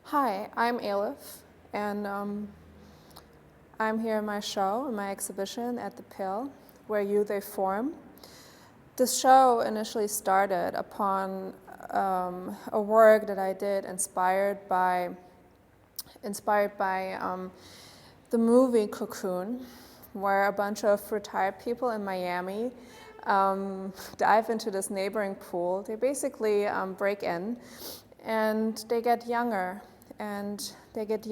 Hi, I'm Elif, and I'm here in my show, in my exhibition at the Pill, where they form. This show initially started upon a work that I did inspired by the movie Cocoon, where a bunch of retired people in Miami dive into this neighboring pool. They basically break in, and they get younger. And they get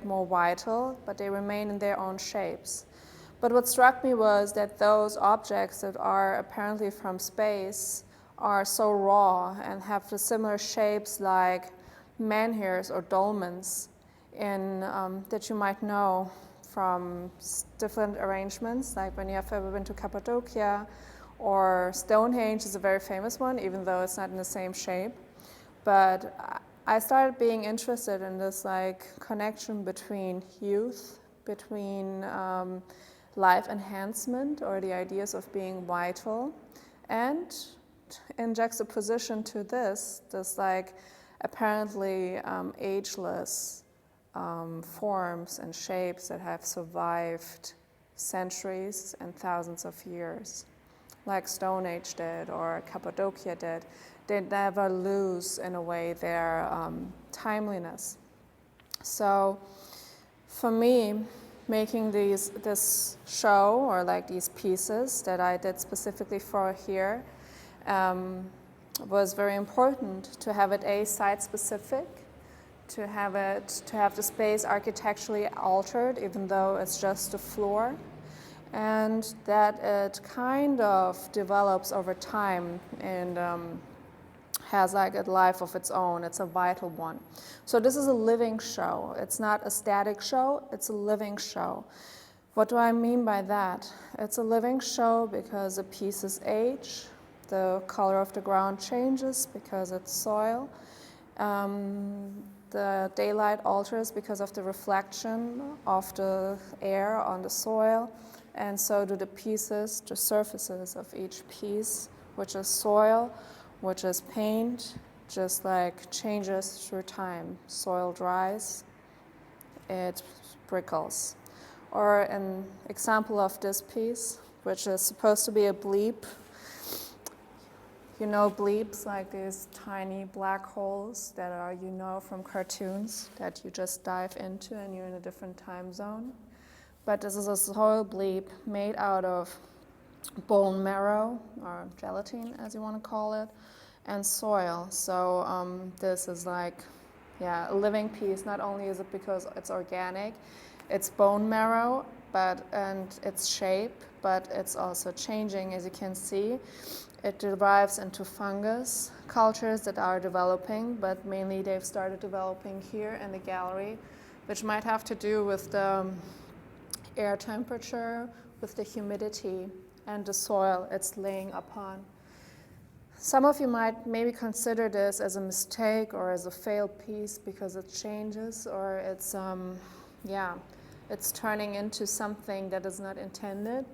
more vital, but they remain in their own shapes. But what struck me was that those objects that are apparently from space are so raw and have the similar shapes like menhirs or dolmens that you might know from different arrangements, like when you have ever been to Cappadocia, or Stonehenge is a very famous one, even though it's not in the same shape. But I started being interested in this connection between youth, between life enhancement, or the ideas of being vital, and in juxtaposition to this apparently ageless forms and shapes that have survived centuries and thousands of years, like Stone Age did or Cappadocia did. They never lose, in a way, their timeliness. So for me, making this show, or these pieces that I did specifically for here, was very important to have it site-specific, to have the space architecturally altered, even though it's just a floor, and that it kind of develops over time and has a life of its own. It's a vital one. So this is a living show. It's not a static show, it's a living show. What do I mean by that? It's a living show because the pieces age, the color of the ground changes because it's soil, the daylight alters because of the reflection of the air on the soil, and so do the pieces, the surfaces of each piece, which is soil, which is paint, just changes through time. Soil dries, it prickles. Or an example of this piece, which is supposed to be a bleep. You know bleeps, like these tiny black holes that are, from cartoons that you just dive into and you're in a different time zone. But this is a soil bleep made out of bone marrow, or gelatin as you want to call it, and soil. So this is a living piece. Not only is it because it's organic, it's bone marrow, and its shape, but it's also changing, as you can see. It derives into fungus cultures that are developing, but mainly they've started developing here in the gallery, which might have to do with the air temperature, with the humidity, and the soil it's laying upon. Some of you might maybe consider this as a mistake or as a failed piece because it changes, or it's turning into something that is not intended.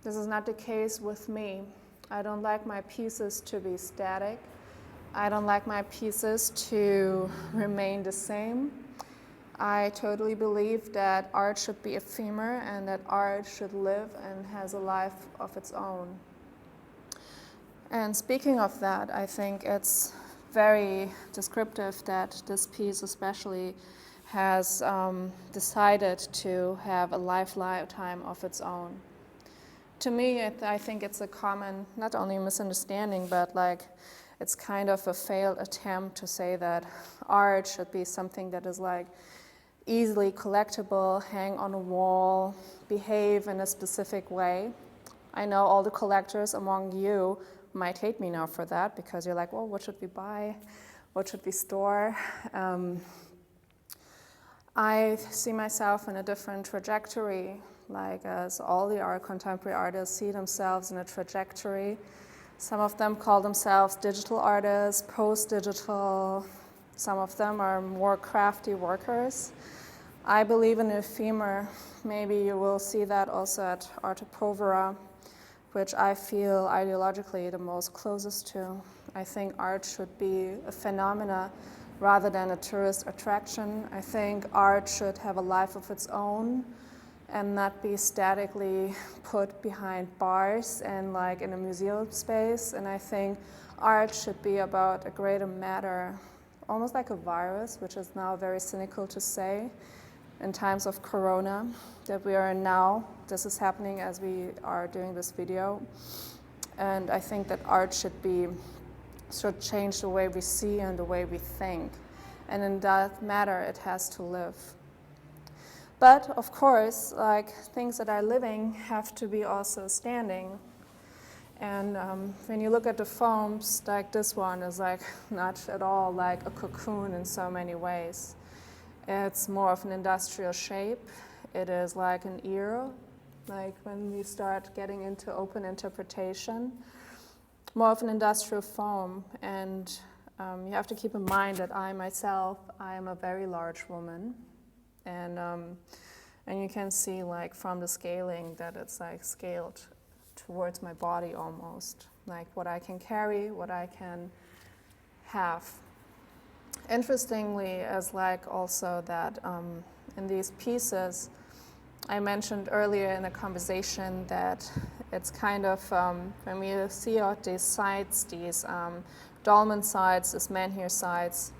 This is not the case with me. I don't like my pieces to be static. I don't like my pieces to remain the same. I totally believe that art should be ephemeral and that art should live and has a life of its own. And speaking of that, I think it's very descriptive that this piece especially has decided to have a lifetime of its own. To me, I think it's a common, not only misunderstanding, but it's kind of a failed attempt to say that art should be something that is easily collectible, hang on a wall, behave in a specific way. I know all the collectors among you might hate me now for that, because you're well, what should we buy? What should we store? I see myself in a different trajectory, as all the contemporary artists see themselves in a trajectory. Some of them call themselves digital artists, post-digital. Some of them are more crafty workers. I believe in ephemera. Maybe you will see that also at Arte Povera, which I feel ideologically the most closest to. I think art should be a phenomena rather than a tourist attraction. I think art should have a life of its own and not be statically put behind bars and like in a museum space. And I think art should be about a greater matter, almost like a virus, which is now very cynical to say in times of Corona, that we are in now. This is happening as we are doing this video. And I think that art should change the way we see and the way we think. And in that matter, it has to live. But of course, like things that are living have to be also standing. And when you look at the foams, like this one is like not at all like a cocoon in so many ways. It's more of an industrial shape. It is like an ear, like when we start getting into open interpretation, more of an industrial foam. And you have to keep in mind that I myself, I am a very large woman. And you can see like from the scaling that it's like scaled towards my body almost, like what I can carry, what I can have. Interestingly is like also that in these pieces, I mentioned earlier in the conversation that it's kind of, when we see out these sides, these dolmen sides, these menhir sides,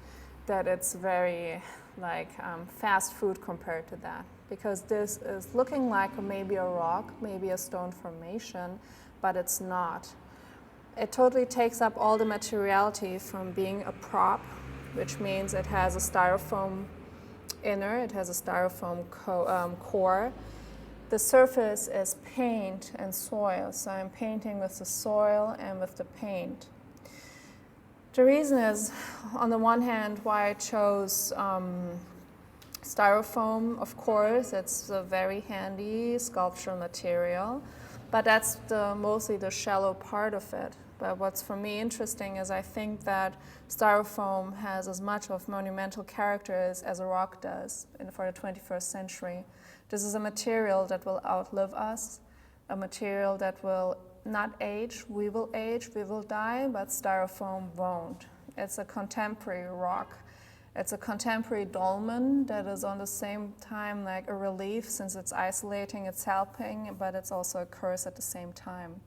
that it's very like fast food compared to that. Because this is looking like maybe a rock, maybe a stone formation, but it's not. It totally takes up all the materiality from being a prop, which means it has a styrofoam inner, it has a styrofoam core. The surface is paint and soil, so I'm painting with the soil and with the paint. The reason is, on the one hand, why I chose styrofoam. Of course, it's a very handy sculptural material, but that's mostly the shallow part of it. But what's for me interesting is I think that styrofoam has as much of monumental characters as a rock does for the 21st century. This is a material that will outlive us, a material that will not age, we will die, but styrofoam won't. It's a contemporary rock. It's a contemporary dolmen that is on the same time like a relief, since it's isolating, it's helping, but it's also a curse at the same time.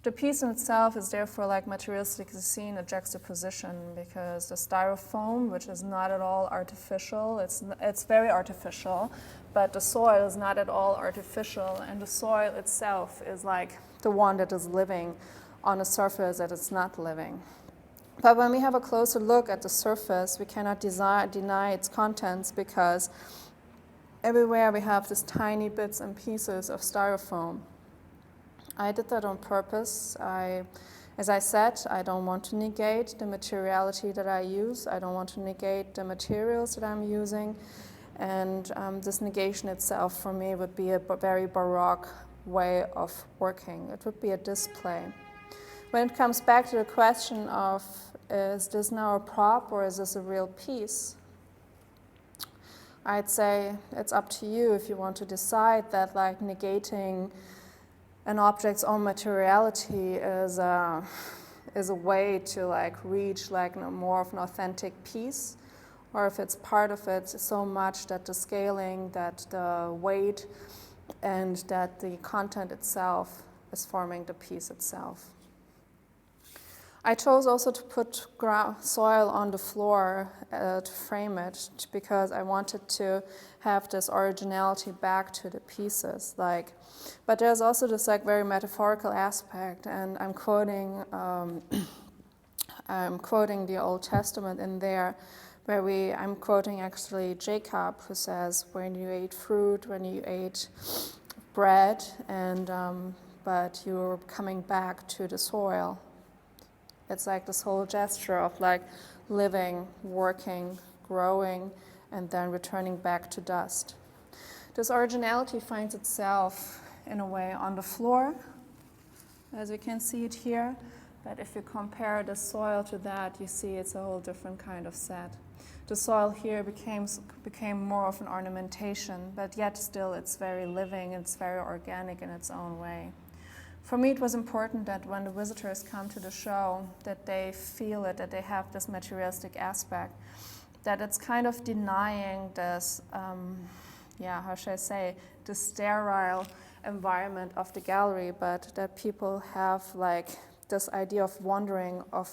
The piece in itself is therefore like materialistically seen a juxtaposition, because the styrofoam, which is not at all artificial, it's very artificial, but the soil is not at all artificial, and the soil itself is like the one that is living on a surface that is not living. But when we have a closer look at the surface, we cannot deny its contents, because everywhere we have these tiny bits and pieces of styrofoam. I did that on purpose. As I said, I don't want to negate the materiality that I use. I don't want to negate the materials that I'm using. And this negation itself for me would be a very baroque way of working. It would be a display. When it comes back to the question of, is this now a prop or is this a real piece? I'd say it's up to you if you want to decide that like negating an object's own materiality is a way to like reach like more of an authentic piece, or if it's part of it so much that the scaling, that the weight, and that the content itself is forming the piece itself. I chose also to put soil on the floor to frame it, because I wanted to have this originality back to the pieces. But there's also this like very metaphorical aspect, and I'm quoting the Old Testament in there, where I'm quoting actually Jacob, who says, when you ate fruit, when you ate bread, and but you're coming back to the soil. It's like this whole gesture of like living, working, growing, and then returning back to dust. This originality finds itself in a way on the floor, as you can see it here. But if you compare the soil to that, you see it's a whole different kind of set. The soil here became more of an ornamentation, but yet still it's very living, it's very organic in its own way. For me, it was important that when the visitors come to the show, that they feel it, that they have this materialistic aspect, that it's kind of denying this, how should I say, the sterile environment of the gallery, but that people have like this idea of wandering, of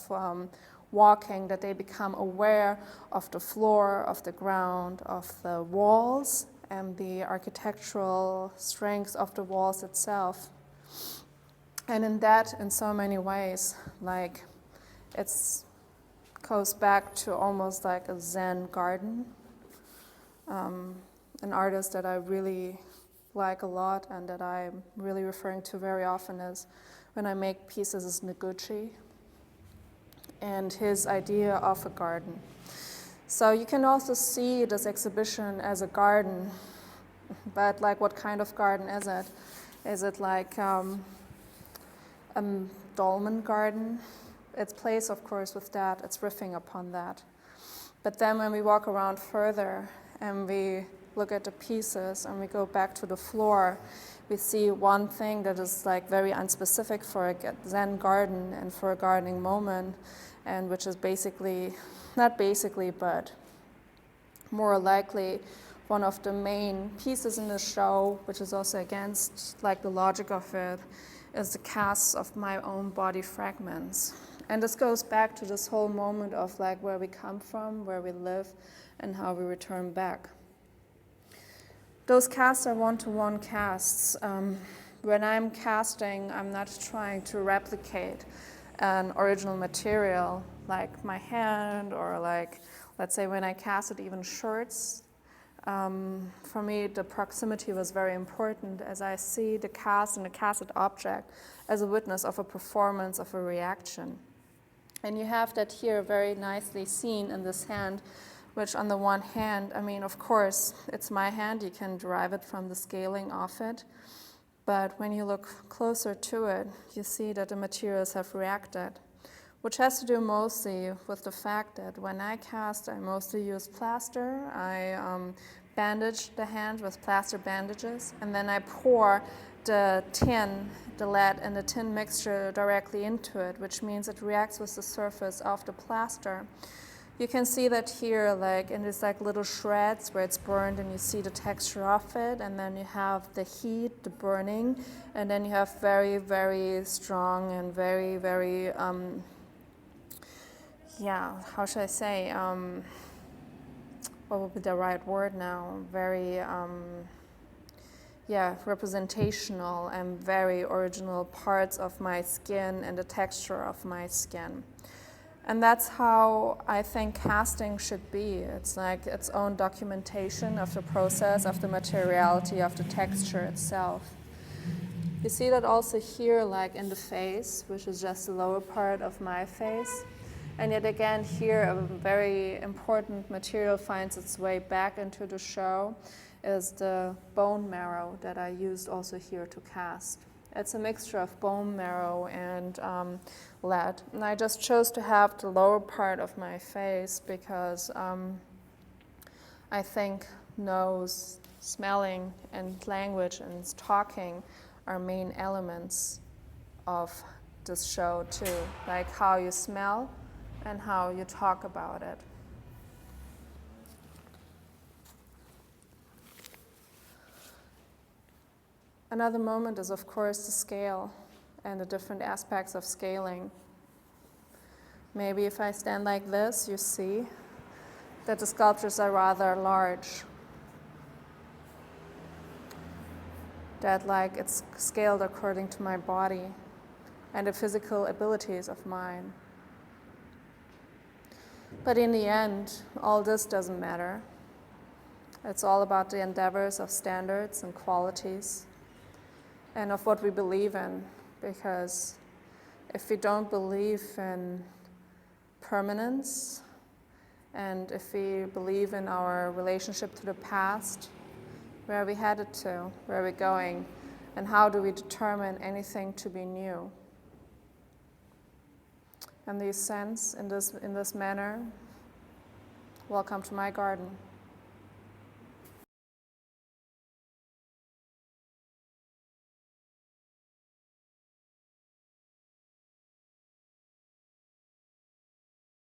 walking, that they become aware of the floor, of the ground, of the walls, and the architectural strengths of the walls itself. And in that, in so many ways, like it's goes back to almost like a Zen garden. An artist that I really like a lot and that I'm really referring to very often is when I make pieces is Noguchi and his idea of a garden. So you can also see this exhibition as a garden, but like what kind of garden is it? Is it like a dolmen garden? It plays, of course, with that. It's riffing upon that. But then when we walk around further and we look at the pieces and we go back to the floor, we see one thing that is like very unspecific for a Zen garden and for a gardening moment, and which is basically, not basically, but more likely one of the main pieces in the show, which is also against like the logic of it, is the casts of my own body fragments. And this goes back to this whole moment of like where we come from, where we live, and how we return back. Those casts are one-to-one casts. When I'm casting, I'm not trying to replicate an original material like my hand, or like, let's say when I casted even shirts. For me, the proximity was very important, as I see the cast and the casted object as a witness of a performance, of a reaction. And you have that here very nicely seen in this hand, which on the one hand, I mean, of course, it's my hand, you can derive it from the scaling of it, but when you look closer to it, you see that the materials have reacted, which has to do mostly with the fact that when I cast, I mostly use plaster. I bandage the hand with plaster bandages, and then I pour the tin, the lead and the tin mixture directly into it, which means it reacts with the surface of the plaster. You can see that here, like in these like little shreds where it's burned, and you see the texture of it, and then you have the heat, the burning, and then you have very, very strong and very, very, how should I say, what would be the right word now? Very, representational and very original parts of my skin and the texture of my skin. And that's how I think casting should be. It's like its own documentation of the process, of the materiality, of the texture itself. You see that also here, like in the face, which is just the lower part of my face. And yet again, here a very important material finds its way back into the show, is the bone marrow that I used also here to cast. It's a mixture of bone marrow and lead. And I just chose to have the lower part of my face because I think nose, smelling, and language and talking are main elements of this show too, like how you smell and how you talk about it. Another moment is, of course, the scale and the different aspects of scaling. Maybe if I stand like this, you see that the sculptures are rather large. That like it's scaled according to my body and the physical abilities of mine. But in the end, all this doesn't matter. It's all about the endeavors of standards and qualities and of what we believe in, because if we don't believe in permanence, and if we believe in our relationship to the past, where are we headed to, where are we going, and how do we determine anything to be new? In this sense, in this manner, welcome to my garden.